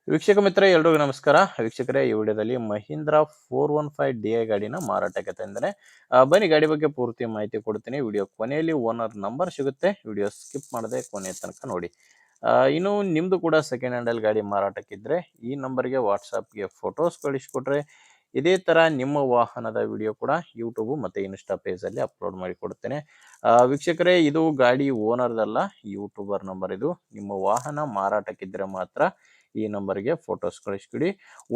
ವೀಕ್ಷಕ ಮಿತ್ರ ಎಲ್ರಿಗೂ ನಮಸ್ಕಾರ. ವೀಕ್ಷಕರೇ, ಈ ವಿಡಿಯೋದಲ್ಲಿ ಮಹೀಂದ್ರ 415 DI ಗಾಡಿನ ಮಾರಾಟಕ್ಕೆ ತಂದರೆ ಬನ್ನಿ ಗಾಡಿ ಬಗ್ಗೆ ಪೂರ್ತಿ ಮಾಹಿತಿ ಕೊಡ್ತೀನಿ. ವಿಡಿಯೋ ಕೊನೆಯಲ್ಲಿ ಓನರ್ ನಂಬರ್ ಸಿಗುತ್ತೆ. ವಿಡಿಯೋ ಸ್ಕಿಪ್ ಮಾಡದೆ ಕೊನೆ ತನಕ ನೋಡಿ. ಇನ್ನು ನಿಮ್ಮದು ಕೂಡ ಸೆಕೆಂಡ್ ಹ್ಯಾಂಡಲ್ ಗಾಡಿ ಮಾರಾಟಕ್ಕಿದ್ರೆ ಈ ನಂಬರ್ಗೆ ವಾಟ್ಸಪ್ಗೆ ಫೋಟೋಸ್ ಕಳಿಸ್ಕೊಟ್ರೆ ಇದೇ ಥರ ನಿಮ್ಮ ವಾಹನದ ವಿಡಿಯೋ ಕೂಡ ಯೂಟ್ಯೂಬ್ ಮತ್ತು ಇನ್ಸ್ಟಾ ಪೇಜಲ್ಲಿ ಅಪ್ಲೋಡ್ ಮಾಡಿ ಕೊಡ್ತೇನೆ. ವೀಕ್ಷಕರೇ, ಇದು ಗಾಡಿ ಓನರ್ದಲ್ಲ, ಯೂಟ್ಯೂಬರ್ ನಂಬರ್. ಇದು ನಿಮ್ಮ ವಾಹನ ಮಾರಾಟಕ್ಕಿದ್ರೆ ಮಾತ್ರ ಈ ನಂಬರ್ಗೆ ಫೋಟೋಸ್ ಕಳಿಸ್ಬಿಡಿ.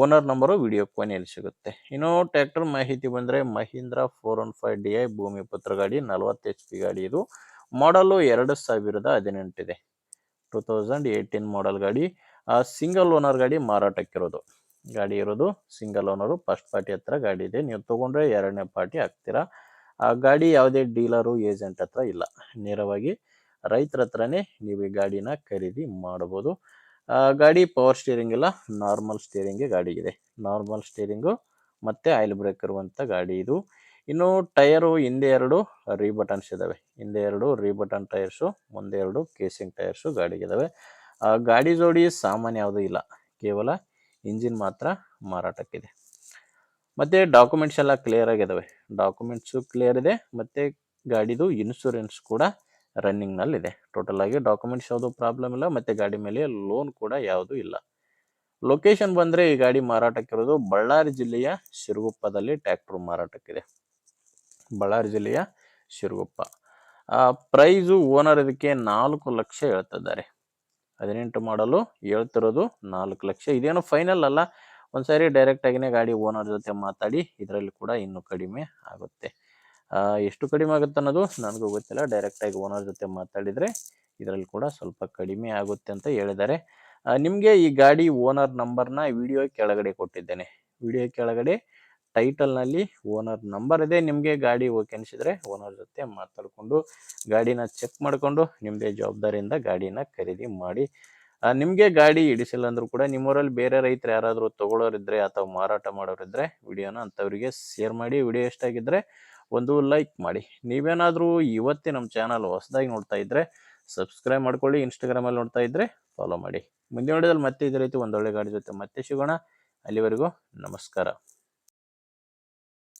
ಓನರ್ ನಂಬರು ವಿಡಿಯೋ ಕೊನೆಯಲ್ಲಿ ಸಿಗುತ್ತೆ. ಇನ್ನು ಟ್ರ್ಯಾಕ್ಟರ್ ಮಾಹಿತಿ ಬಂದರೆ ಮಹೀಂದ್ರ 415 DI ಭೂಮಿಪುತ್ರ ಗಾಡಿ, 40 HP ಗಾಡಿ. ಇದು ಮಾಡಲು 2018 ಇದೆ, 2018 ಮಾಡಲ್ ಗಾಡಿ. ಸಿಂಗಲ್ ಓನರ್ ಗಾಡಿ ಮಾರಾಟಕ್ಕಿರೋದು. ಗಾಡಿ ಇರೋದು ಸಿಂಗಲ್ ಓನರು, ಫಸ್ಟ್ ಪಾರ್ಟಿ ಹತ್ರ ಗಾಡಿ ಇದೆ. ನೀವು ತೊಗೊಂಡ್ರೆ ಎರಡನೇ ಪಾರ್ಟಿ ಆಗ್ತೀರಾ. ಆ ಗಾಡಿ ಯಾವುದೇ ಡೀಲರು ಏಜೆಂಟ್ ಹತ್ರ ಇಲ್ಲ, ನೇರವಾಗಿ ರೈತರ ಹತ್ರನೇ ನೀವು ಈ ಗಾಡಿನ ಖರೀದಿ ಮಾಡಬಹುದು. ಗಾಡಿ ಪವರ್ ಸ್ಟೀರಿಂಗ್ ಇಲ್ಲ, ನಾರ್ಮಲ್ ಸ್ಟೀರಿಂಗ್ ಗಾಡಿ ಇದೆ. ನಾರ್ಮಲ್ ಸ್ಟೀರಿಂಗು ಮತ್ತು ಆಯಿಲ್ ಬ್ರೇಕ್ ಇರುವಂಥ ಗಾಡಿ ಇದು. ಇನ್ನು ಟಯರು ಹಿಂದೆ 2 ರೀಬಟನ್ಸ್ ಇದ್ದಾವೆ. ಹಿಂದೆ 2 ರೀಬಟನ್ ಟೈರ್ಸು, ಮುಂದೆ 2 ಕೇಸಿಂಗ್ ಟೈರ್ಸು ಗಾಡಿಗಿದ್ದಾವೆ. ಗಾಡಿ ಜೋಡಿ ಸಾಮಾನ್ಯ ಯಾವುದೂ ಇಲ್ಲ, ಕೇವಲ ಇಂಜಿನ್ ಮಾತ್ರ ಮಾರಾಟಕ್ಕಿದೆ. ಮತ್ತು ಡಾಕ್ಯುಮೆಂಟ್ಸ್ ಎಲ್ಲ ಕ್ಲಿಯರ್ ಆಗಿದ್ದಾವೆ. ಡಾಕ್ಯುಮೆಂಟ್ಸು ಕ್ಲಿಯರ್ ಇದೆ, ಮತ್ತು ಗಾಡಿದು ಇನ್ಶೂರೆನ್ಸ್ ಕೂಡ ರನ್ನಿಂಗ್ನಲ್ಲಿದೆ. ಟೋಟಲ್ ಆಗಿ ಡಾಕ್ಯುಮೆಂಟ್ಸ್ ಯಾವುದೂ ಪ್ರಾಬ್ಲಮ್ ಇಲ್ಲ, ಮತ್ತು ಗಾಡಿ ಮೇಲೆ ಲೋನ್ ಕೂಡ ಯಾವುದೂ ಇಲ್ಲ. ಲೊಕೇಶನ್ ಬಂದರೆ ಈ ಗಾಡಿ ಮಾರಾಟಕ್ಕಿರೋದು ಬಳ್ಳಾರಿ ಜಿಲ್ಲೆಯ ಶಿರಗುಪ್ಪದಲ್ಲಿ ಟ್ರ್ಯಾಕ್ಟರ್ ಮಾರಾಟಕ್ಕಿದೆ. ಬಳ್ಳಾರಿ ಜಿಲ್ಲೆಯ ಶಿರಗುಪ್ಪ. ಪ್ರೈಸು ಓನರ್ ಇದಕ್ಕೆ 4 ಲಕ್ಷ ಹೇಳ್ತಿದ್ದಾರೆ. 18 ಮಾಡಲು ಹೇಳ್ತಿರೋದು 4 ಲಕ್ಷ. ಇದೇನು ಫೈನಲ್ ಅಲ್ಲ, ಒಂದ್ಸಾರಿ ಡೈರೆಕ್ಟಾಗಿಯೇ ಗಾಡಿ ಓನರ್ ಜೊತೆ ಮಾತಾಡಿ ಇದರಲ್ಲಿ ಕೂಡ ಇನ್ನೂ ಕಡಿಮೆ ಆಗುತ್ತೆ. ಎಷ್ಟು ಕಡಿಮೆ ಆಗುತ್ತೆ ಅನ್ನೋದು ನನಗೂ ಗೊತ್ತಿಲ್ಲ. ಡೈರೆಕ್ಟಾಗಿ ಓನರ್ ಜೊತೆ ಮಾತಾಡಿದರೆ ಇದರಲ್ಲಿ ಕೂಡ ಸ್ವಲ್ಪ ಕಡಿಮೆ ಆಗುತ್ತೆ ಅಂತ ಹೇಳಿದ್ದಾರೆ. ನಿಮಗೆ ಈ ಗಾಡಿ ಓನರ್ ನಂಬರ್ನ ವಿಡಿಯೋ ಕೆಳಗಡೆ ಕೊಟ್ಟಿದ್ದೇನೆ. ವಿಡಿಯೋ ಕೆಳಗಡೆ ಟೈಟಲ್ನಲ್ಲಿ ಓನರ್ ನಂಬರ್ ಇದೆ. ನಿಮಗೆ ಗಾಡಿ ಓಕೆ ಅನಿಸಿದರೆ ಓನರ್ ಜೊತೆ ಮಾತಾಡಿಕೊಂಡು ಗಾಡಿನ ಚೆಕ್ ಮಾಡಿಕೊಂಡು ನಿಮ್ಮದೇ ಜವಾಬ್ದಾರಿಯಿಂದ ಗಾಡಿನ ಖರೀದಿ ಮಾಡಿ. ನಿಮಗೆ ಗಾಡಿ ಹಿಡಿಸಿಲ್ಲ ಅಂದರೂ ಕೂಡ ನಿಮ್ಮೂರಲ್ಲಿ ಬೇರೆ ರೈತರು ಯಾರಾದರೂ ತೊಗೊಳ್ಳೋರಿದ್ದರೆ ಅಥವಾ ಮಾರಾಟ ಮಾಡೋರಿದ್ದರೆ ವಿಡಿಯೋನ ಅಂಥವರಿಗೆ ಶೇರ್ ಮಾಡಿ. ವಿಡಿಯೋ ಇಷ್ಟ ಆಗಿದ್ದರೆ ಒಂದು ಲೈಕ್ ಮಾಡಿ. ನೀವೇನಾದರೂ ಇವತ್ತೇ ನಮ್ಮ ಚಾನಲ್ ಹೊಸದಾಗಿ ನೋಡ್ತಾ ಇದ್ದರೆ ಸಬ್ಸ್ಕ್ರೈಬ್ ಮಾಡ್ಕೊಳ್ಳಿ. ಇನ್ಸ್ಟಾಗ್ರಾಮಲ್ಲಿ ನೋಡ್ತಾ ಇದ್ದರೆ ಫಾಲೋ ಮಾಡಿ. ಮುಂದಿನ ವಿಡಿಯೋದಲ್ಲಿ ಮತ್ತೆ ಇದೇ ರೀತಿ ಒಂದೊಳ್ಳೆ ಗಾಡಿ ಜೊತೆ ಮತ್ತೆ ಸಿಗೋಣ. ಅಲ್ಲಿವರೆಗೂ ನಮಸ್ಕಾರ.